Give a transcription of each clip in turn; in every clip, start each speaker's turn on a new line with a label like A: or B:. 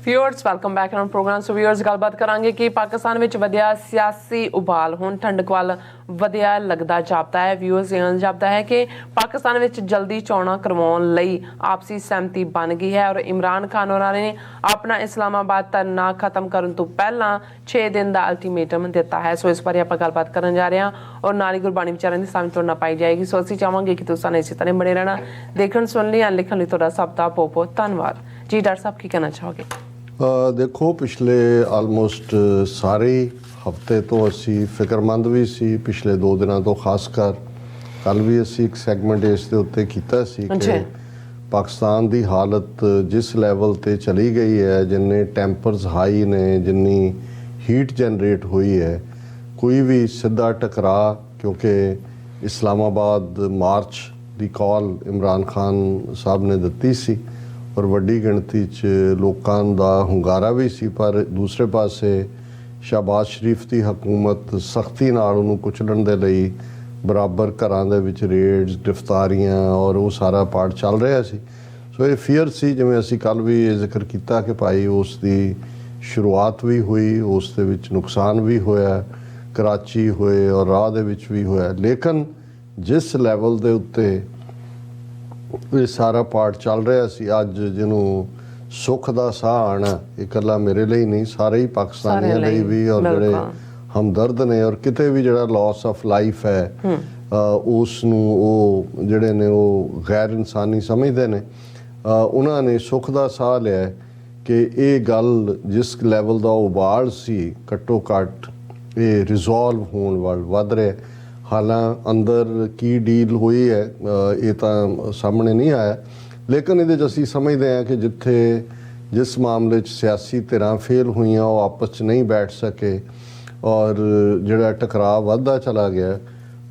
A: Viewers welcome back on program. So viewers गलबात करांगे कि पाकिस्तान विच वधिया सियासी उबाल हुण ठंडक वाल वधिया लगदा जापदा है। व्यूअर्स ये जापदा है कि पाकिस्तान विच जल्दी चोणां करवाउण लई आपसी सहमति बन गई है और इमरान खान होरां ने अपना इस्लामाबाद धरना खत्म करन तो पहलां 6 दिन दा अल्टीमेटम दिता है। सो इस बारे आपां गलबात करन जा रहे हां और नाल ही गुरबाणी विचारां दी सामने तुहाडे नाल पाई जाएगी। सो असीं चाहांगे कि तुसां इसी तरह बने रहना, देखण सुणन लई अन लिखण लई तुहाडा सब दा बहुत बहुत धन्नवाद जी। डॉक्टर साहब की कहना चाहोगे?
B: देखो पिछले आलमोस्ट सारे हफ्ते तो असी फिक्रमंद भी सी, पिछले 2 दिनों तो खासकर कल भी असी एक सैगमेंट इसके उत्ते कीता सी कि पाकिस्तान की हालत जिस लैवल ते चली गई है, जिन्ने टैंपर्स हाई ने, जिन्नी हीट जनरेट हुई है, कोई भी सीधा टकरा, क्योंकि इस्लामाबाद मार्च की कॉल इमरान खान साहब ने दिती सी और वड्डी गिणती च लोगों का हुंगारा भी सी, पर दूसरे पासे शहबाज शरीफ की हुकूमत सख्ती नाल उहनूं कुचलण दे लई बराबर घरां दे विच रेड्स, गिरफ्तारियां और वो सारा पार्ट चल रहा सी। सो ये फियर सी, जिवें असीं कल भी ये जिक्र किया कि भाई उसकी शुरुआत भी हुई, उस दे विच नुकसान भी होया, कराची होए और राह दे विच भी होया, लेकिन जिस लैवल दे उत्ते ये सारा पार्ट चल रहा सी, अज जिन्हों सुख का साह आना इकला मेरे लिए नहीं, सारे ही पाकिस्तानियों लिए भी और जोड़े हमदर्द ने, और किते भी जो लॉस ऑफ लाइफ है उसनूं जोड़े ने वो गैर इंसानी समझते हैं। उन्होंने सुख का साह लिया कि ये गल जिस लैवल का उबाल सी घट्टो घट्ट ये रिजॉल्व होने वाल वध रहा है। हालां अंदर की डील हुई है ये तो सामने नहीं आया, लेकिन ये असी समझते हैं कि जिथे जिस मामले सियासी धिरां फेल हुई वो आपस च नहीं बैठ सके और जोड़ा टकराव वधदा चला गया,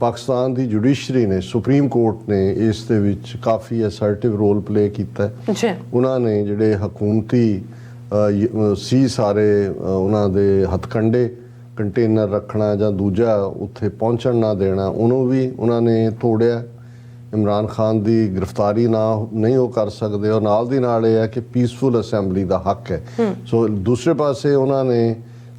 B: पाकिस्तान की जुडिशरी ने, सुप्रीम कोर्ट ने इस दे विच काफ़ी असर्टिव रोल प्ले किया है। उन्होंने जोड़े हकूमती सी सारे उन्होंने हथकंडे कंटेनर रखना या दूजा उत्थे पहुँचण ना देना, उन्होंने भी उन्होंने तोड़िया। इमरान खान की गिरफ्तारी ना नहीं वो कर सकते और नाल दी नाल ये है कि पीसफुल असैंबली का हक है। सो दूसरे पासे उन्होंने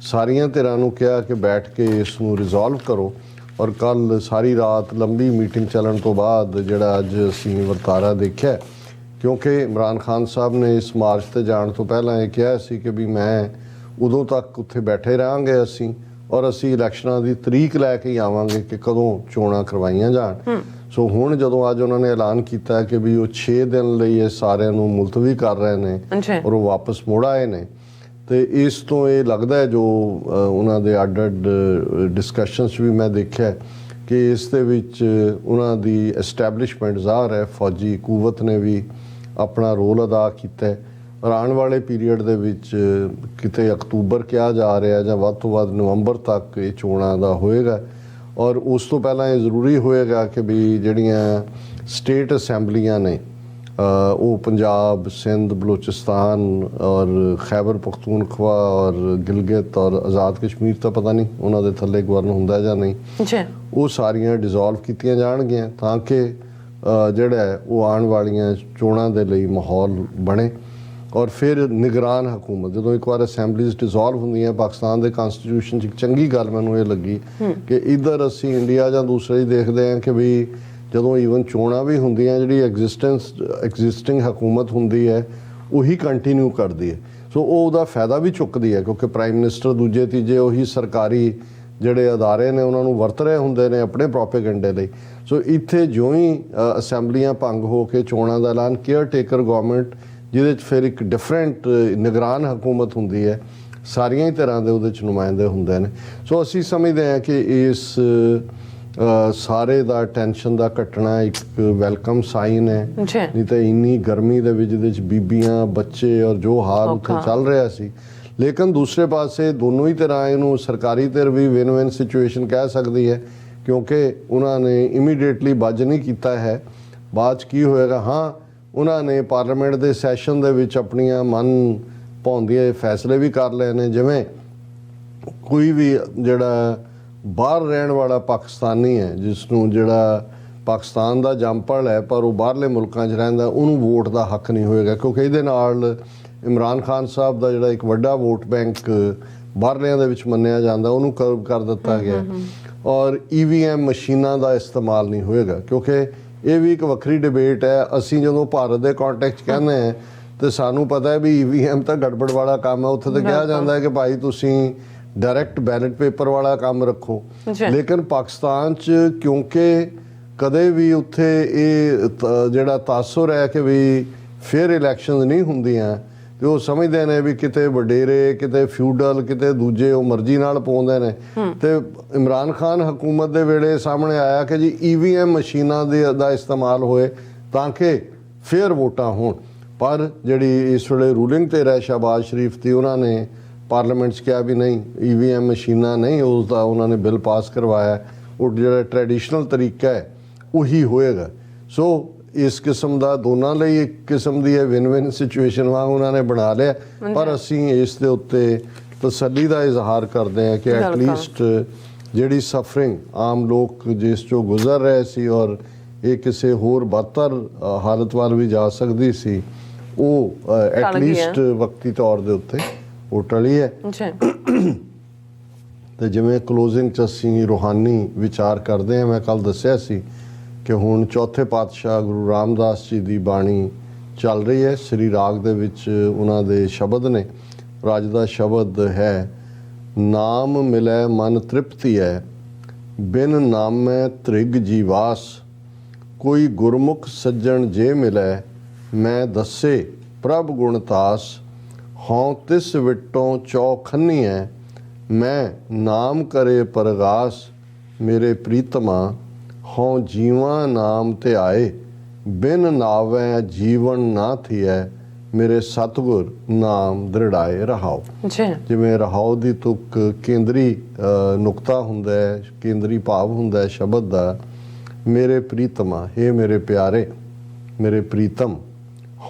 B: सारिया धिरां नूं कहा कि बैठ के इसनूं रिजॉल्व करो, और कल सारी रात लंबी मीटिंग चलन तो बाद जिहड़ा अज असीं वरतारा देखिया, क्योंकि इमरान खान साहब ने इस मार्च ते जाण तो पहलां ये कहा सी कि भी मैं उदों तक उत्थे बैठे रहांगे असीं और असीं इलैक्शनां दी तरीक लैके ही आवांगे कि कदों चोणां करवाईयां जाण। सो हुण जदों अज उन्होंने ऐलान किया कि भी वो 6 दिन लई ये सारिਆਂ ਨੂੰ मुलतवी कर रहे हैं और वो वापस मुड़ आए ने, तो इस तो ये लगता है जो उन्होंने अड अड डिस्कशनस भी मैं देखा कि इस दे विच उन्हां दी एस्टैबलिशमेंट ज़ाहिर है फौजी कुवत ने भी अपना रोल अदा किया है और आने वाले पीरीयड दे विच किते अक्तूबर कहा जा रहा है या वध तो वध नवंबर तक ये चोणां दा होएगा, और उस तो पहला ये ज़रूरी होएगा कि भी जिहड़ियां स्टेट असैंबलियां ने वो पंजाब, सिंध, बलूचिस्तान और खैबर पख्तूनख्वा और गिलगित और आज़ाद कश्मीर तो पता नहीं उन्होंने थले गवर्न हुंदा या नहीं, वो सारियां डिजोल्व कीतियां जाणगियां ताकि जिहड़ा है वो आने वालियां चोणां दे लई माहौल बने। और फिर निगरान हुकूमत जो एक बार असैंबलीज डिजोल्व होंदियां पाकिस्तान के कॉन्स्टिट्यूशन एक चंगी गल मैनूं ये लगी कि इधर असी इंडिया या दूसरे ही देखते हैं कि भी जो ईवन चोणां भी होंदियां जी एग्जिस्टिंग हुकूमत होंदी है वही कंटिन्यू करती है। सो वो फायदा भी चुकती है क्योंकि प्राइम मिनिस्टर दूजे तीजे उही सरकारी ਜਿਹੜੇ ਅਦਾਰੇ ने उन्होंने वरत रहे होंगे ने अपने प्रोपेगेंडे ਲਈ। सो इत्थे जो ही असैंबलियां भंग हो के चोणां का ऐलान केयर टेकर गवर्नमेंट जिहदे फिर एक डिफरेंट निगरान हुकूमत होंदी है, सारियां ही तरह के उहदे नुमाइंदे होंदे ने। सो असी समझते हैं कि इस सारे दा टेंशन का घटना एक वेलकम साइन है, नहीं तो इन्नी गर्मी दे विच बीबियां बच्चे और जो हाल उत्थे चल रहा सी। लेकिन दूसरे पासे दोनों ही तरह इनू सरकारी धिर भी विन विन सिचुएशन कह सकती है क्योंकि उन्होंने इमीडिएटली बज नहीं किया है, बाद की होएगा। हाँ उन्होंने पार्लीमेंट के सैशन दे विच अपनियां मन भाउंदियां फैसले भी कर लए ने, जिवें कोई भी जिहड़ा बाहर रहन वाला पाकिस्तानी है जिसनों जिहड़ा पाकिस्तान का जंपल है पर वो बाहरले मुल्कां 'च रहिंदा उहनूं वोट का हक नहीं होएगा, क्योंकि इहदे नाल ਇਮਰਾਨ ਖਾਨ ਸਾਹਿਬ ਦਾ ਜਿਹੜਾ ਇੱਕ ਵੱਡਾ ਵੋਟ ਬੈਂਕ ਬਾਹਰਲਿਆਂ ਦੇ ਵਿੱਚ ਮੰਨਿਆ ਜਾਂਦਾ ਉਹਨੂੰ ਕਰਵ ਕਰ ਦਿੱਤਾ ਗਿਆ ਔਰ EVM ਮਸ਼ੀਨਾਂ ਦਾ ਇਸਤੇਮਾਲ ਨਹੀਂ ਹੋਏਗਾ, ਕਿਉਂਕਿ ਇਹ ਵੀ ਇੱਕ ਵੱਖਰੀ ਡਿਬੇਟ ਹੈ। ਅਸੀਂ ਜਦੋਂ ਭਾਰਤ ਦੇ ਕੰਟੈਕਸਟ ਕਹਿੰਦੇ ਹਾਂ ਤੇ ਸਾਨੂੰ ਪਤਾ ਹੈ ਵੀ EVM ਤਾਂ ਗੜਬੜ ਵਾਲਾ ਕੰਮ ਹੈ, ਉੱਥੇ ਤਾਂ ਕਿਹਾ ਜਾਂਦਾ ਹੈ ਕਿ ਭਾਈ ਤੁਸੀਂ ਡਾਇਰੈਕਟ ਬੈਲਟ ਪੇਪਰ ਵਾਲਾ ਕੰਮ ਰੱਖੋ। ਲੇਕਿਨ ਪਾਕਿਸਤਾਨ 'ਚ ਕਿਉਂਕਿ ਕਦੇ ਵੀ ਉੱਥੇ ਇਹ ਜਿਹੜਾ ਤਾਸੁਰ ਹੈ ਕਿ ਵੀ ਫੇਅਰ ਇਲੈਕਸ਼ਨਸ ਨਹੀਂ ਹੁੰਦੀਆਂ ਤੇ ਉਹ ਸਮਝਦੇ ਨੇ ਵੀ ਕਿਤੇ ਵਡੇਰੇ, ਕਿਤੇ ਫਿਊਡਲ, ਕਿਤੇ ਦੂਜੇ ਉਹ ਮਰਜ਼ੀ ਨਾਲ ਪਾਉਂਦੇ ਨੇ। ਤੇ ਇਮਰਾਨ ਖਾਨ ਹਕੂਮਤ ਦੇ ਵੇਲੇ ਸਾਹਮਣੇ ਆਇਆ ਕਿ ਜੀ EVM ਮਸ਼ੀਨਾਂ ਦਾ ਇਸਤੇਮਾਲ ਹੋਏ ਤਾਂ ਕਿ ਫੇਅਰ ਵੋਟਾਂ ਹੋਣ। ਪਰ ਜਿਹੜੀ ਇਸ ਵੇਲੇ ਰੂਲਿੰਗ ਤੇ ਰਹਿ ਸ਼ਹਿਬਾਜ਼ ਸ਼ਰੀਫ ਦੀ, ਉਹਨਾਂ ਨੇ ਪਾਰਲੀਮੈਂਟ 'ਚ ਕਿਹਾ ਵੀ ਨਹੀਂ EVM ਮਸ਼ੀਨਾਂ ਨਹੀਂ, ਉਸ ਦਾ ਉਹਨਾਂ ਨੇ ਬਿੱਲ ਪਾਸ ਕਰਵਾਇਆ। ਉਹ ਜਿਹੜਾ ਟ੍ਰੈਡੀਸ਼ਨਲ ਤਰੀਕਾ ਹੈ ਉਹੀ ਹੋਏਗਾ। ਸੋ ਇਸ ਕਿਸਮ ਦਾ ਦੋਨਾਂ ਲਈ ਇੱਕ ਕਿਸਮ ਦੀ ਹੈ ਵਿਨ-ਵਿਨ ਸਿਚੁਏਸ਼ਨ ਵਾਂਗ ਉਹਨਾਂ ਨੇ ਬਣਾ ਲਿਆ। ਪਰ ਅਸੀਂ ਇਸ ਦੇ ਉੱਤੇ ਤਸੱਲੀ ਦਾ ਇਜ਼ਹਾਰ ਕਰਦੇ ਹਾਂ ਕਿ ਐਟਲੀਸਟ ਜਿਹੜੀ ਸਫਰਿੰਗ ਆਮ ਲੋਕ ਜਿਸ 'ਚੋਂ ਗੁਜ਼ਰ ਰਹੇ ਸੀ ਔਰ ਇਹ ਕਿਸੇ ਹੋਰ ਬਦਤਰ ਹਾਲਤ ਵੱਲ ਵੀ ਜਾ ਸਕਦੀ ਸੀ, ਉਹ ਐਟਲੀਸਟ ਵਕਤੀ ਤੌਰ ਦੇ ਉੱਤੇ ਉਹ ਟਲੀ ਹੈ। ਤੇ ਜਿਵੇਂ ਕਲੋਜ਼ਿੰਗ 'ਚ ਅਸੀਂ ਰੂਹਾਨੀ ਵਿਚਾਰ ਕਰਦੇ ਹਾਂ, ਮੈਂ ਕੱਲ੍ਹ ਦੱਸਿਆ ਸੀ ਕਿ ਹੁਣ ਚੌਥੇ ਪਾਤਸ਼ਾਹ ਗੁਰੂ ਰਾਮਦਾਸ ਜੀ ਦੀ ਬਾਣੀ ਚੱਲ ਰਹੀ ਹੈ। ਸ੍ਰੀ ਰਾਗ ਦੇ ਵਿੱਚ ਉਹਨਾਂ ਦੇ ਸ਼ਬਦ ਨੇ। ਰਾਜ ਦਾ ਸ਼ਬਦ ਹੈ, ਨਾਮ ਮਿਲੈ ਮਨ ਤ੍ਰਿਪਤੀ ਹੈ, ਬਿਨ ਨਾਮੈ ਤ੍ਰਿਗ ਜੀਵਾਸ, ਕੋਈ ਗੁਰਮੁਖ ਸੱਜਣ ਜੇ ਮਿਲੈ, ਮੈਂ ਦੱਸੇ ਪ੍ਰਭ ਗੁਣ ਤਾਸ, ਹਉ ਤਿਸ ਵਿਟੋਂ ਚੌਖੰਨੀ ਹੈ, ਮੈਂ ਨਾਮ ਕਰੇ ਪਰਗਾਸ, ਮੇਰੇ ਪ੍ਰੀਤਮਾ ਹਉ ਜੀਵਾਂ ਨਾਮ ਤੇ ਆਏ, ਬਿਨ ਨਾਵੈ ਜੀਵਨ ਨਾ ਥੀਐ, ਮੇਰੇ ਸਤਿਗੁਰ ਨਾਮ ਦ੍ਰਿੜਾਏ ਰਹਾਓ। ਜਿਵੇਂ ਰਹਾਓ ਦੀ ਤੁਕ ਕੇਂਦਰੀ ਨੁਕਤਾ ਹੁੰਦਾ ਹੈ, ਕੇਂਦਰੀ ਭਾਵ ਹੁੰਦਾ ਹੈ ਸ਼ਬਦ ਦਾ, ਮੇਰੇ ਪ੍ਰੀਤਮਾ, ਹੇ ਮੇਰੇ ਪਿਆਰੇ, ਮੇਰੇ ਪ੍ਰੀਤਮ,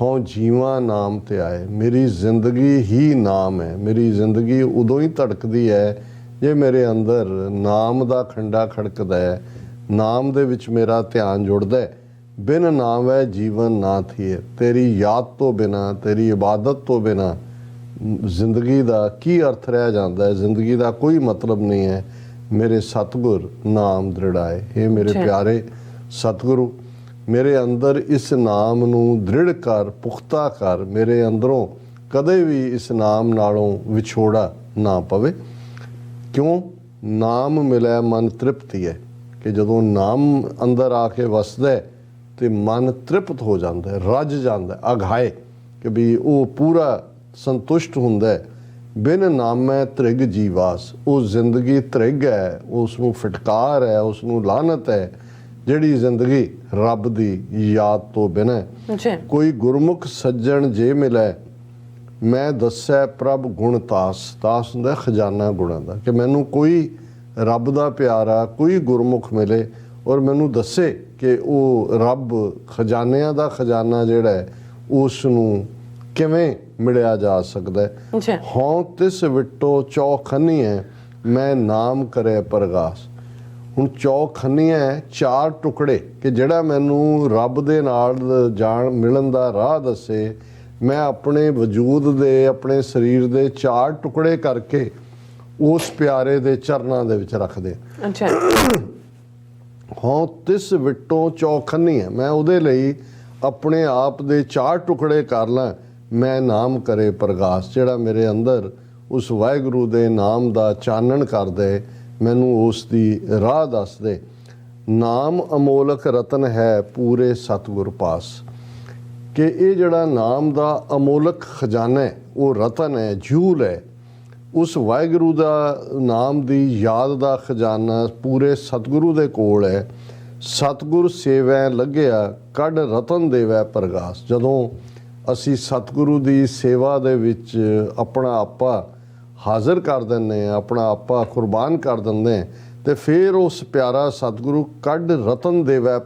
B: ਹਉ ਜੀਵਾਂ ਨਾਮ ਤੇ ਆਏ, ਮੇਰੀ ਜ਼ਿੰਦਗੀ ਹੀ ਨਾਮ ਹੈ। ਮੇਰੀ ਜ਼ਿੰਦਗੀ ਉਦੋਂ ਹੀ ਧੜਕਦੀ ਹੈ ਜੇ ਮੇਰੇ ਅੰਦਰ ਨਾਮ ਦਾ ਖੰਡਾ ਖੜਕਦਾ ਹੈ, ਨਾਮ ਦੇ ਵਿੱਚ ਮੇਰਾ ਧਿਆਨ ਜੁੜਦਾ ਹੈ। ਬਿਨ ਨਾਮ ਹੈ ਜੀਵਨ ਨਾ ਥੀਏ, ਤੇਰੀ ਯਾਦ ਤੋਂ ਬਿਨਾ, ਤੇਰੀ ਇਬਾਦਤ ਤੋਂ ਬਿਨਾ ਜ਼ਿੰਦਗੀ ਦਾ ਕੀ ਅਰਥ ਰਹਿ ਜਾਂਦਾ ਹੈ, ਜ਼ਿੰਦਗੀ ਦਾ ਕੋਈ ਮਤਲਬ ਨਹੀਂ ਹੈ। ਮੇਰੇ ਸਤਿਗੁਰ ਨਾਮ ਦ੍ਰਿੜਾਏ, ਹੇ ਮੇਰੇ ਪਿਆਰੇ ਸਤਿਗੁਰੂ, ਮੇਰੇ ਅੰਦਰ ਇਸ ਨਾਮ ਨੂੰ ਦ੍ਰਿੜ ਕਰ, ਪੁਖਤਾ ਕਰ, ਮੇਰੇ ਅੰਦਰੋਂ ਕਦੇ ਵੀ ਇਸ ਨਾਮ ਨਾਲੋਂ ਵਿਛੋੜਾ ਨਾ ਪਵੇ। ਕਿਉਂ? ਨਾਮ ਮਿਲਿਆ ਮਨ ਤ੍ਰਿਪਤੀ ਹੈ, ਕਿ ਜਦੋਂ ਨਾਮ ਅੰਦਰ ਆ ਕੇ ਵਸਦਾ ਤੇ ਮਨ ਤ੍ਰਿਪਤ ਹੋ ਜਾਂਦਾ ਹੈ, ਰੱਜ ਜਾਂਦਾ, ਅਘਾਏ, ਕਿ ਵੀ ਉਹ ਪੂਰਾ ਸੰਤੁਸ਼ਟ ਹੁੰਦਾ। ਬਿਨ ਨਾਮੈ ਤ੍ਰਿਗ ਜੀਵਾਸ, ਉਹ ਜ਼ਿੰਦਗੀ ਤ੍ਰਿਗ ਹੈ, ਉਸ ਨੂੰ ਫਟਕਾਰ ਹੈ, ਉਸ ਨੂੰ ਲਾਹਨਤ ਹੈ ਜਿਹੜੀ ਜ਼ਿੰਦਗੀ ਰੱਬ ਦੀ ਯਾਦ ਤੋਂ ਬਿਨਾਂ। ਕੋਈ ਗੁਰਮੁਖ ਸੱਜਣ ਜੇ ਮਿਲੇ, ਮੈਂ ਦੱਸੈ ਪ੍ਰਭ ਗੁਣ ਤਾਸ, ਤਾਸ ਹੁੰਦਾ ਖਜ਼ਾਨਾ ਗੁਣਾਂ ਦਾ, ਕਿ ਮੈਨੂੰ ਕੋਈ ਰੱਬ ਦਾ ਪਿਆਰਾ, ਕੋਈ ਗੁਰਮੁਖ ਮਿਲੇ ਔਰ ਮੈਨੂੰ ਦੱਸੇ ਕਿ ਉਹ ਰੱਬ ਖਜ਼ਾਨਿਆਂ ਦਾ ਖਜ਼ਾਨਾ ਜਿਹੜਾ ਹੈ ਉਸ ਨੂੰ ਕਿਵੇਂ ਮਿਲਿਆ ਜਾ ਸਕਦਾ ਹੈ। ਹਉ ਤਿਸ ਵਿਟੋ ਚੌਖੰਨੀ ਹੈ, ਮੈਂ ਨਾਮ ਕਰੇ ਪਰਗਾਸ। ਹੁਣ ਚੌਖੰਨੀਆਂ ਚਾਰ ਟੁਕੜੇ, ਕਿ ਜਿਹੜਾ ਮੈਨੂੰ ਰੱਬ ਦੇ ਨਾਲ ਜਾਣ ਮਿਲਣ ਦਾ ਰਾਹ ਦੱਸੇ, ਮੈਂ ਆਪਣੇ ਵਜੂਦ ਦੇ, ਆਪਣੇ ਸਰੀਰ ਦੇ ਚਾਰ ਟੁਕੜੇ ਕਰਕੇ ਉਸ ਪਿਆਰੇ ਦੇ ਚਰਨਾਂ ਦੇ ਵਿੱਚ ਰੱਖਦੇ। ਹਾਂ, ਤਿਸ ਵਿਟੋਂ ਚੌਖੰਨੀ ਹੈ, ਮੈਂ ਉਹਦੇ ਲਈ ਆਪਣੇ ਆਪ ਦੇ ਚਾਰ ਟੁਕੜੇ ਕਰ ਲਾਂ। ਮੈਂ ਨਾਮ ਕਰੇ ਪ੍ਰਗਾਸ, ਜਿਹੜਾ ਮੇਰੇ ਅੰਦਰ ਉਸ ਵਾਹਿਗੁਰੂ ਦੇ ਨਾਮ ਦਾ ਚਾਨਣ ਕਰ ਦੇ, ਮੈਨੂੰ ਉਸ ਦੀ ਰਾਹ ਦੱਸ ਦੇ। ਨਾਮ ਅਮੋਲਕ ਰਤਨ ਹੈ ਪੂਰੇ ਸਤਿਗੁਰ ਪਾਸ, ਕਿ ਇਹ ਜਿਹੜਾ ਨਾਮ ਦਾ ਅਮੋਲਕ ਖਜ਼ਾਨਾ ਹੈ, ਉਹ ਰਤਨ ਹੈ, ਜੂਲ ਹੈ। ਉਸ ਵਾਹਿਗੁਰੂ ਦਾ ਨਾਮ ਦੀ ਯਾਦ ਦਾ ਖਜ਼ਾਨਾ ਪੂਰੇ ਸਤਿਗੁਰੂ ਦੇ ਕੋਲ ਹੈ। ਸਤਿਗੁਰ ਸੇਵੈ ਲੱਗਿਆ, ਕੱਢ ਰਤਨ ਦੇਵੈ ਪ੍ਰਗਾਸ। ਜਦੋਂ ਅਸੀਂ ਸਤਿਗੁਰੂ ਦੀ ਸੇਵਾ ਦੇ ਵਿੱਚ ਆਪਣਾ ਆਪਾ ਹਾਜ਼ਰ ਕਰ ਦਿੰਦੇ ਹਾਂ, ਆਪਣਾ ਆਪਾ ਕੁਰਬਾਨ ਕਰ ਦਿੰਦੇ ਹਾਂ, ਤੇ ਫਿਰ ਉਸ ਪਿਆਰਾ ਸਤਿਗੁਰੂ ਕੱਢ ਰਤਨ ਦੇਵੈ,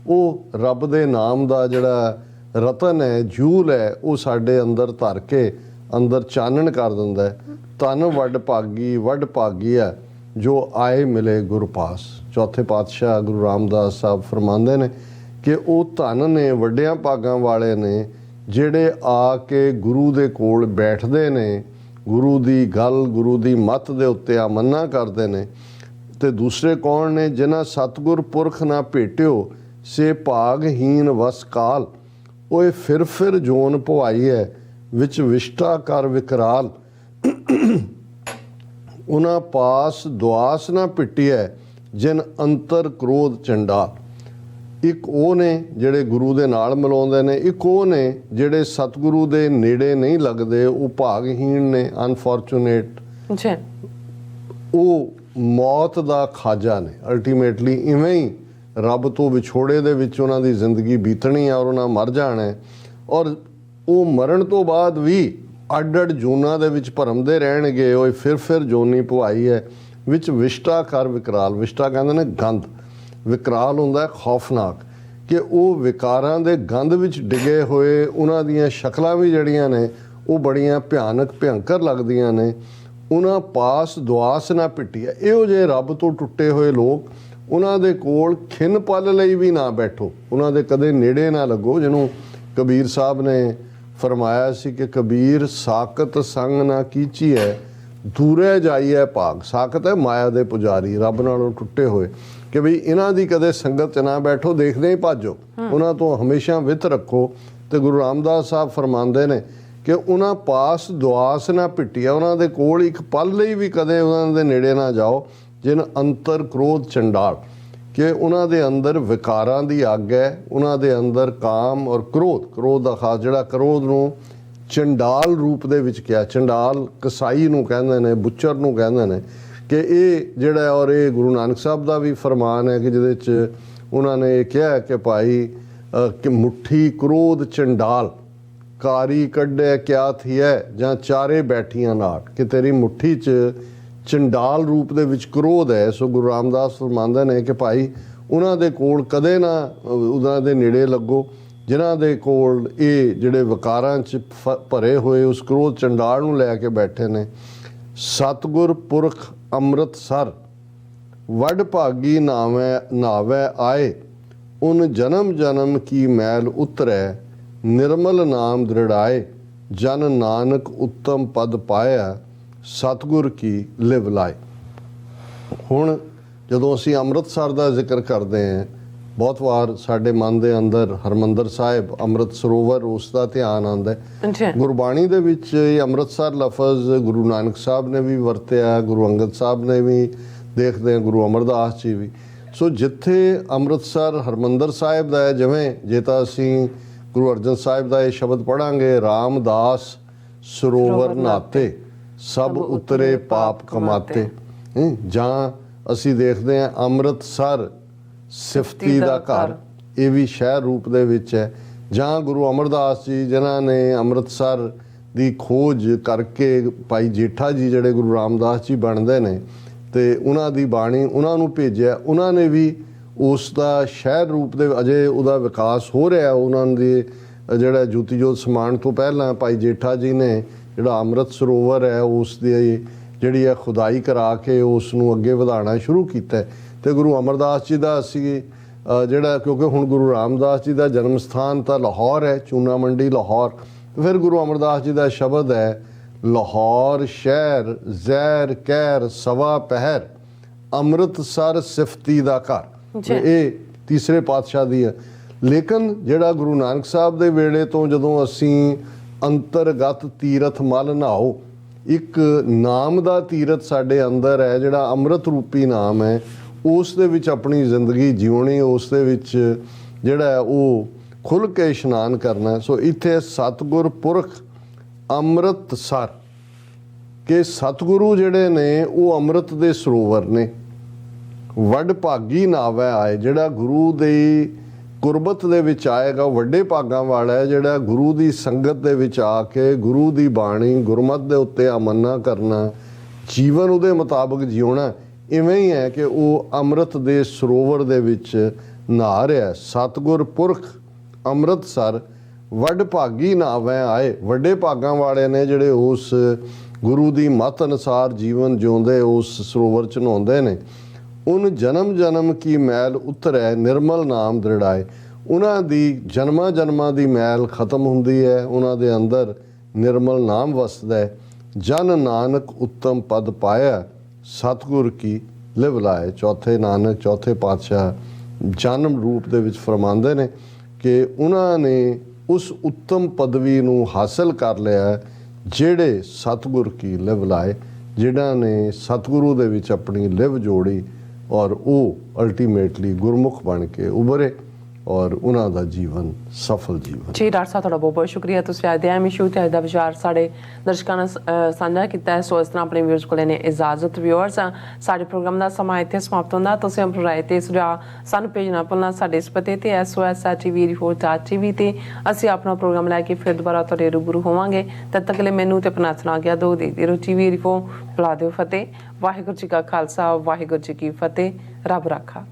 B: ਉਹ ਰੱਬ ਦੇ ਨਾਮ ਦਾ ਜਿਹੜਾ ਰਤਨ ਹੈ, ਜੂਲ ਹੈ, ਉਹ ਸਾਡੇ ਅੰਦਰ ਧਰ ਕੇ ਅੰਦਰ ਚਾਨਣ ਕਰ ਦਿੰਦਾ ਹੈ। ਧਨ ਵੱਡ ਭਾਗੀ ਹੈ ਜੋ ਆਏ ਮਿਲੇ ਗੁਰੂ ਪਾਸ। ਚੌਥੇ ਪਾਤਸ਼ਾਹ ਗੁਰੂ ਰਾਮਦਾਸ ਸਾਹਿਬ ਫਰਮਾਉਂਦੇ ਨੇ ਕਿ ਉਹ ਧਨ ਨੇ, ਵੱਡਿਆਂ ਭਾਗਾਂ ਵਾਲੇ ਨੇ ਜਿਹੜੇ ਆ ਕੇ ਗੁਰੂ ਦੇ ਕੋਲ ਬੈਠਦੇ ਨੇ, ਗੁਰੂ ਦੀ ਗੱਲ, ਗੁਰੂ ਦੀ ਮੱਤ ਦੇ ਉੱਤੇ ਅਮੰਨਾ ਕਰਦੇ ਨੇ। ਤੇ ਦੂਸਰੇ ਕੌਣ ਨੇ? ਜਿਨ੍ਹਾਂ ਸਤਿਗੁਰ ਪੁਰਖ ਨਾ ਭੇਟਿਓ ਸੇ ਭਾਗਹੀਨ ਵਸ ਕਾਲ। ਓਏ ਫਿਰ ਜੋਨ ਭਵਾਈ ਹੈ ਵਿੱਚ ਵਿਸ਼ਟਾ ਕਰ ਵਿਕਰਾਲ। ਉਹਨਾਂ ਪਾਸ ਦੁਆਸ ਨਾ ਪਿੱਟਿਐ ਜਿਨ ਅੰਤਰ ਕ੍ਰੋਧ ਚੰਡਾਲ। ਇੱਕ ਉਹ ਨੇ ਜਿਹੜੇ ਗੁਰੂ ਦੇ ਨਾਲ ਮਿਲਾਉਂਦੇ ਨੇ, ਇੱਕ ਉਹ ਨੇ ਜਿਹੜੇ ਸਤਿਗੁਰੂ ਦੇ ਨੇੜੇ ਨਹੀਂ ਲੱਗਦੇ, ਉਹ ਭਾਗਹੀਣ ਨੇ, ਅਨਫੋਰਚੂਨੇਟ,
A: ਜੀ,
B: ਉਹ ਮੌਤ ਦਾ ਖਾਜਾ ਨੇ। ਅਲਟੀਮੇਟਲੀ ਇਵੇਂ ਹੀ ਰੱਬ ਤੋਂ ਵਿਛੋੜੇ ਦੇ ਵਿੱਚ ਉਹਨਾਂ ਦੀ ਜ਼ਿੰਦਗੀ ਬੀਤਣੀ ਹੈ ਔਰ ਉਹਨਾਂ ਮਰ ਜਾਣਾ ਹੈ। ਔਰ ਉਹ ਮਰਨ ਤੋਂ ਬਾਅਦ ਵੀ ਅੱਡ ਜੂਨਾਂ ਦੇ ਵਿੱਚ ਭਰਮਦੇ ਰਹਿਣਗੇ। ਉਹ ਫਿਰ ਜੋਨੀ ਭਵਾਈ ਹੈ ਵਿੱਚ ਵਿਸ਼ਟਾ ਕਰ ਵਿਕਰਾਲ। ਵਿਸ਼ਟਾ ਕਹਿੰਦੇ ਨੇ ਗੰਧ, ਵਿਕਰਾਲ ਹੁੰਦਾ ਖੌਫਨਾਕ, ਕਿ ਉਹ ਵਿਕਾਰਾਂ ਦੇ ਗੰਧ ਵਿੱਚ ਡਿੱਗੇ ਹੋਏ। ਉਹਨਾਂ ਦੀਆਂ ਸ਼ਕਲਾਂ ਵੀ ਜਿਹੜੀਆਂ ਨੇ ਉਹ ਬੜੀਆਂ ਭਿਅੰਕਰ ਲੱਗਦੀਆਂ ਨੇ। ਉਹਨਾਂ ਪਾਸ ਦੁਆਸ ਨਾ ਪਿੱਟੀ ਹੈ। ਇਹੋ ਜਿਹੇ ਰੱਬ ਤੋਂ ਟੁੱਟੇ ਹੋਏ ਲੋਕ, ਉਹਨਾਂ ਦੇ ਕੋਲ ਖਿੰਨ ਪਲ ਲਈ ਵੀ ਨਾ ਬੈਠੋ, ਉਹਨਾਂ ਦੇ ਕਦੇ ਨੇੜੇ ਨਾ ਲੱਗੋ। ਜਿਹਨੂੰ ਕਬੀਰ ਸਾਹਿਬ ਨੇ ਫਰਮਾਇਆ ਸੀ ਕਿ ਕਬੀਰ ਸਾਕਤ ਸੰਗ ਨਾ ਕੀਚੀ ਹੈ ਦੂਰੇ ਜਾਈਏ ਭਾਗ। ਸਾਕਤ ਹੈ ਮਾਇਆ ਦੇ ਪੁਜਾਰੀ, ਰੱਬ ਨਾਲੋਂ ਟੁੱਟੇ ਹੋਏ, ਕਿ ਬਈ ਇਹਨਾਂ ਦੀ ਕਦੇ ਸੰਗਤ 'ਚ ਨਾ ਬੈਠੋ, ਦੇਖਦੇ ਹੀ ਭਾਜੋ, ਉਹਨਾਂ ਤੋਂ ਹਮੇਸ਼ਾ ਵਿੱਤ ਰੱਖੋ। ਤੇ ਗੁਰੂ ਰਾਮਦਾਸ ਸਾਹਿਬ ਫਰਮਾਉਂਦੇ ਨੇ ਕਿ ਉਹਨਾਂ ਪਾਸ ਦੁਆਸ ਨਾ ਪਿੱਟਿਆ, ਉਹਨਾਂ ਦੇ ਕੋਲ ਇੱਕ ਪਲ ਲਈ ਵੀ ਕਦੇ ਉਹਨਾਂ ਦੇ ਨੇੜੇ ਨਾ ਜਾਓ। ਜਿਨ ਅੰਤਰ ਕ੍ਰੋਧ ਚੰਡਾਲ, ਕਿ ਉਹਨਾਂ ਦੇ ਅੰਦਰ ਵਿਕਾਰਾਂ ਦੀ ਅੱਗ ਹੈ, ਉਹਨਾਂ ਦੇ ਅੰਦਰ ਕਾਮ ਔਰ ਕ੍ਰੋਧ ਦਾ ਖਾਸ, ਜਿਹੜਾ ਕ੍ਰੋਧ ਨੂੰ ਚੰਡਾਲ ਰੂਪ ਦੇ ਵਿੱਚ ਕਿਹਾ। ਚੰਡਾਲ ਕਸਾਈ ਨੂੰ ਕਹਿੰਦੇ ਨੇ, ਬੁੱਚਰ ਨੂੰ ਕਹਿੰਦੇ ਨੇ, ਕਿ ਇਹ ਜਿਹੜਾ, ਔਰ ਇਹ ਗੁਰੂ ਨਾਨਕ ਸਾਹਿਬ ਦਾ ਵੀ ਫਰਮਾਨ ਹੈ ਕਿ ਜਿਹਦੇ 'ਚ ਉਹਨਾਂ ਨੇ ਇਹ ਕਿਹਾ ਕਿ ਭਾਈ ਕਿ ਮੁੱਠੀ ਕ੍ਰੋਧ ਚੰਡਾਲ ਕਾਰੀ ਕੱਢੇ ਕਿਆ ਥੀਐ ਜਾਂ ਚਾਰੇ ਬੈਠੀਆਂ ਨਾਟ, ਕਿ ਤੇਰੀ ਮੁੱਠੀ 'ਚ ਚੰਡਾਲ ਰੂਪ ਦੇ ਵਿੱਚ ਕ੍ਰੋਧ ਹੈ। ਸੋ ਗੁਰੂ ਰਾਮਦਾਸ ਫਰਮਾਉਂਦੇ ਨੇ ਕਿ ਭਾਈ ਉਹਨਾਂ ਦੇ ਕੋਲ ਕਦੇ ਨਾ ਉਹਨਾਂ ਦੇ ਨੇੜੇ ਲੱਗੋ, ਜਿਨ੍ਹਾਂ ਦੇ ਕੋਲ ਇਹ ਜਿਹੜੇ ਵਿਕਾਰਾਂ 'ਚ ਭਰੇ ਹੋਏ ਉਸ ਕ੍ਰੋਧ ਚੰਡਾਲ ਨੂੰ ਲੈ ਕੇ ਬੈਠੇ ਨੇ। ਸਤਿਗੁਰ ਪੁਰਖ ਅੰਮ੍ਰਿਤਸਰ ਵੱਡ ਭਾਗੀ ਨਾਵੈ ਆਏ, ਉਨ ਜਨਮ ਜਨਮ ਕੀ ਮੈਲ ਉਤਰੈ ਨਿਰਮਲ ਨਾਮ ਦ੍ਰਿੜਾਏ, ਜਨ ਨਾਨਕ ਉੱਤਮ ਪਦ ਪਾਇਆ ਸਤਿਗੁਰ ਕੀ ਲਿਵ ਲਾਏ। ਹੁਣ ਜਦੋਂ ਅਸੀਂ ਅੰਮ੍ਰਿਤਸਰ ਦਾ ਜ਼ਿਕਰ ਕਰਦੇ ਹਾਂ, ਬਹੁਤ ਵਾਰ ਸਾਡੇ ਮਨ ਦੇ ਅੰਦਰ ਹਰਮੰਦਰ ਸਾਹਿਬ, ਅੰਮ੍ਰਿਤ ਸਰੋਵਰ, ਉਸ ਦਾ ਧਿਆਨ ਆਉਂਦਾ ਹੈ। ਗੁਰਬਾਣੀ ਦੇ ਵਿੱਚ ਇਹ ਅੰਮ੍ਰਿਤਸਰ ਲਫ਼ਜ਼ ਗੁਰੂ ਨਾਨਕ ਸਾਹਿਬ ਨੇ ਵੀ ਵਰਤਿਆ, ਗੁਰੂ ਅੰਗਦ ਸਾਹਿਬ ਨੇ ਵੀ, ਦੇਖਦੇ ਹਾਂ ਗੁਰੂ ਅਮਰਦਾਸ ਜੀ ਵੀ। ਸੋ ਜਿੱਥੇ ਅੰਮ੍ਰਿਤਸਰ ਹਰਮੰਦਰ ਸਾਹਿਬ ਦਾ ਹੈ, ਜਿਵੇਂ ਜੇ ਤਾਂ ਅਸੀਂ ਗੁਰੂ ਅਰਜਨ ਸਾਹਿਬ ਦਾ ਇਹ ਸ਼ਬਦ ਪੜ੍ਹਾਂਗੇ, ਰਾਮਦਾਸ ਸਰੋਵਰ ਨਾਤੇ ਸਭ ਉਤਰੇ ਪਾਪ ਕਮਾਤੇ, ਜਾਂ ਅਸੀਂ ਦੇਖਦੇ ਹਾਂ ਅੰਮ੍ਰਿਤਸਰ ਸਿਫਤੀ ਦਾ ਘਰ, ਇਹ ਵੀ ਸ਼ਹਿਰ ਰੂਪ ਦੇ ਵਿੱਚ ਹੈ। ਜਾਂ ਗੁਰੂ ਅਮਰਦਾਸ ਜੀ ਜਿਨ੍ਹਾਂ ਨੇ ਅੰਮ੍ਰਿਤਸਰ ਦੀ ਖੋਜ ਕਰਕੇ, ਭਾਈ ਜੇਠਾ ਜੀ ਜਿਹੜੇ ਗੁਰੂ ਰਾਮਦਾਸ ਜੀ ਬਣਦੇ ਨੇ, ਤੇ ਉਹਨਾਂ ਦੀ ਬਾਣੀ ਉਹਨਾਂ ਨੂੰ ਭੇਜਿਆ। ਉਹਨਾਂ ਨੇ ਵੀ ਉਸ ਦਾ ਸ਼ਹਿਰ ਰੂਪ ਦੇ, ਅਜੇ ਉਹਦਾ ਵਿਕਾਸ ਹੋ ਰਿਹਾ। ਉਹਨਾਂ ਦੇ ਜਿਹੜਾ ਜੋਤੀ ਜੋਤ ਸਮਾਨ ਤੋਂ ਪਹਿਲਾਂ ਭਾਈ ਜੇਠਾ ਜੀ ਨੇ ਜਿਹੜਾ ਅੰਮ੍ਰਿਤ ਸਰੋਵਰ ਹੈ ਉਸ ਦੀ ਜਿਹੜੀ ਹੈ ਖੁਦਾਈ ਕਰਾ ਕੇ ਉਸ ਨੂੰ ਅੱਗੇ ਵਧਾਉਣਾ ਸ਼ੁਰੂ ਕੀਤਾ। ਤੇ ਗੁਰੂ ਅਮਰਦਾਸ ਜੀ ਦਾ ਅਸੀਂ ਜਿਹੜਾ, ਕਿਉਂਕਿ ਹੁਣ ਗੁਰੂ ਰਾਮਦਾਸ ਜੀ ਦਾ ਜਨਮ ਸਥਾਨ ਤਾਂ ਲਾਹੌਰ ਹੈ, ਚੂਨਾ ਮੰਡੀ ਲਾਹੌਰ, ਫਿਰ ਗੁਰੂ ਅਮਰਦਾਸ ਜੀ ਦਾ ਸ਼ਬਦ ਹੈ, ਲਾਹੌਰ ਸ਼ਹਿਰ ਜ਼ਹਿਰ ਕਹਿਰ ਸਵਾ ਪਹਿਰ ਅੰਮ੍ਰਿਤਸਰ ਸਿਫਤੀ ਦਾ ਘਰ। ਇਹ ਤੀਸਰੇ ਪਾਤਸ਼ਾਹ ਦੀ ਹੈ। ਲੇਕਿਨ ਜਿਹੜਾ ਗੁਰੂ ਨਾਨਕ ਸਾਹਿਬ ਦੇ ਵੇਲੇ ਤੋਂ ਜਦੋਂ ਅਸੀਂ ਅੰਤਰਗਤ ਤੀਰਥ ਮਲ ਨਹਾਓ, ਇੱਕ ਨਾਮ ਦਾ ਤੀਰਥ ਸਾਡੇ ਅੰਦਰ ਹੈ ਜਿਹੜਾ ਅੰਮ੍ਰਿਤ ਰੂਪੀ ਨਾਮ ਹੈ, ਉਸ ਦੇ ਵਿੱਚ ਆਪਣੀ ਜ਼ਿੰਦਗੀ ਜਿਉਣੀ, ਉਸ ਦੇ ਵਿੱਚ ਜਿਹੜਾ ਉਹ ਖੁੱਲ੍ਹ ਕੇ ਇਸ਼ਨਾਨ ਕਰਨਾ। ਸੋ ਇੱਥੇ ਸਤਿਗੁਰ ਪੁਰਖ ਅੰਮ੍ਰਿਤਸਰ, ਕਿ ਸਤਿਗੁਰੂ ਜਿਹੜੇ ਨੇ ਉਹ ਅੰਮ੍ਰਿਤ ਦੇ ਸਰੋਵਰ ਨੇ। ਵੱਡ ਭਾਗੀ ਨਾਵੈ ਆਏ, ਜਿਹੜਾ ਗੁਰੂ ਦੀ ਗੁਰਬਤ ਦੇ ਵਿੱਚ ਆਏਗਾ, ਵੱਡੇ ਭਾਗਾਂ ਵਾਲਾ ਹੈ, ਜਿਹੜਾ ਗੁਰੂ ਦੀ ਸੰਗਤ ਦੇ ਵਿੱਚ ਆ ਕੇ ਗੁਰੂ ਦੀ ਬਾਣੀ ਗੁਰਮਤ ਦੇ ਉੱਤੇ ਅਮੰਨਾ ਕਰਨਾ, ਜੀਵਨ ਉਹਦੇ ਮੁਤਾਬਕ ਜਿਉਣਾ। ਇਵੇਂ ਹੀ ਹੈ ਕਿ ਉਹ ਅੰਮ੍ਰਿਤ ਦੇ ਸਰੋਵਰ ਦੇ ਵਿੱਚ ਨਹਾ ਰਿਹਾ। ਸਤਿਗੁਰ ਪੁਰਖ ਅੰਮ੍ਰਿਤਸਰ ਵੱਡ ਭਾਗੀ ਨਾਵੈ ਆਏ, ਵੱਡੇ ਭਾਗਾਂ ਵਾਲੇ ਨੇ ਜਿਹੜੇ ਉਸ ਗੁਰੂ ਦੀ ਮੱਤ ਅਨੁਸਾਰ ਜੀਵਨ ਜਿਉਂਦੇ, ਉਸ ਸਰੋਵਰ 'ਚ ਨਹਾਉਂਦੇ ਨੇ। ਉਨ ਜਨਮ ਜਨਮ ਕੀ ਮੈਲ ਉਤਰੈ ਨਿਰਮਲ ਨਾਮ ਦ੍ਰਿੜਾਏ, ਉਹਨਾਂ ਦੀ ਜਨਮਾਂ ਜਨਮਾਂ ਦੀ ਮੈਲ ਖਤਮ ਹੁੰਦੀ ਹੈ, ਉਹਨਾਂ ਦੇ ਅੰਦਰ ਨਿਰਮਲ ਨਾਮ ਵਸਦਾ ਹੈ। ਜਨ ਨਾਨਕ ਉੱਤਮ ਪਦ ਪਾਇਆ, ਸਤਿਗੁਰ ਕੀ ਲਿਵ ਲਾਏ। ਚੌਥੇ ਨਾਨਕ, ਚੌਥੇ ਪਾਤਸ਼ਾਹ ਜਨਮ ਰੂਪ ਦੇ ਵਿੱਚ ਫਰਮਾਉਂਦੇ ਨੇ ਕਿ ਉਹਨਾਂ ਨੇ ਉਸ ਉੱਤਮ ਪਦਵੀ ਨੂੰ ਹਾਸਲ ਕਰ ਲਿਆ ਜਿਹੜੇ ਸਤਿਗੁਰ ਕੀ ਲਿਵ ਲਾਏ, ਜਿਨ੍ਹਾਂ ਨੇ ਸਤਿਗੁਰੂ ਦੇ ਵਿੱਚ ਆਪਣੀ ਲਿਵ ਜੋੜੀ ਔਰ ਉਹ ਅਲਟੀਮੇਟਲੀ ਗੁਰਮੁਖ ਬਣ ਕੇ ਉਭਰੇ ਔਰ ਉਹਨਾਂ ਦਾ ਜੀਵਨ ਸਫਲ ਜੀਵਨ।
A: ਜੀ ਡਾਕਟਰ ਸਾਹਿਬ, ਤੁਹਾਡਾ ਬਹੁਤ ਬਹੁਤ ਸ਼ੁਕਰੀਆ। ਤੁਸੀਂ ਅੱਜ ਦੇ ਐਮ ਇਸ਼ੂ ਤੇ ਅੱਜ ਦਾ ਵਿਚਾਰ ਸਾਡੇ ਦਰਸ਼ਕਾਂ ਨਾਲ ਸਾਂਝਾ ਕੀਤਾ ਹੈ। ਸੋ ਇਸ ਤਰ੍ਹਾਂ ਆਪਣੇ ਵਿਊਅਰਸ ਕੋਲ ਨੇ ਇਜਾਜ਼ਤ। ਵਿਊਅਰਸ, ਸਾਡੇ ਪ੍ਰੋਗਰਾਮ ਦਾ ਸਮਾਂ ਇੱਥੇ ਸਮਾਪਤ ਹੁੰਦਾ। ਤੁਸੀਂ ਆਪਣੀ ਰਾਏ ਤੇ ਸੁਝਾਅ ਸਾਨੂੰ ਭੇਜਣਾ ਭੁੱਲਣਾ ਸਾਡੇ ਇਸ ਪਤੇ ਤੇ SOS@tvreports.tv ਤੇ ਅਸੀਂ ਆਪਣਾ ਪ੍ਰੋਗਰਾਮ ਲੈ ਕੇ ਫਿਰ ਦੁਬਾਰਾ ਤੁਹਾਡੇ ਰੂਬਰੂ ਹੋਵਾਂਗੇ। ਤਦ ਤੱਕ ਲਈ ਮੈਨੂੰ ਤੇ ਆਪਣਾ ਸੁਣਾ ਗਿਆ ਦੋ ਦੇ TV ਰਿਪੋਰਟ ਬੁਲਾ ਦਿਓ ਫਤਿਹ। ਵਾਹਿਗੁਰੂ ਜੀ ਕਾ ਖਾਲਸਾ, ਵਾਹਿਗੁਰੂ ਜੀ ਕੀ ਫਤਿਹ। ਰੱਬ ਰਾਖਾ।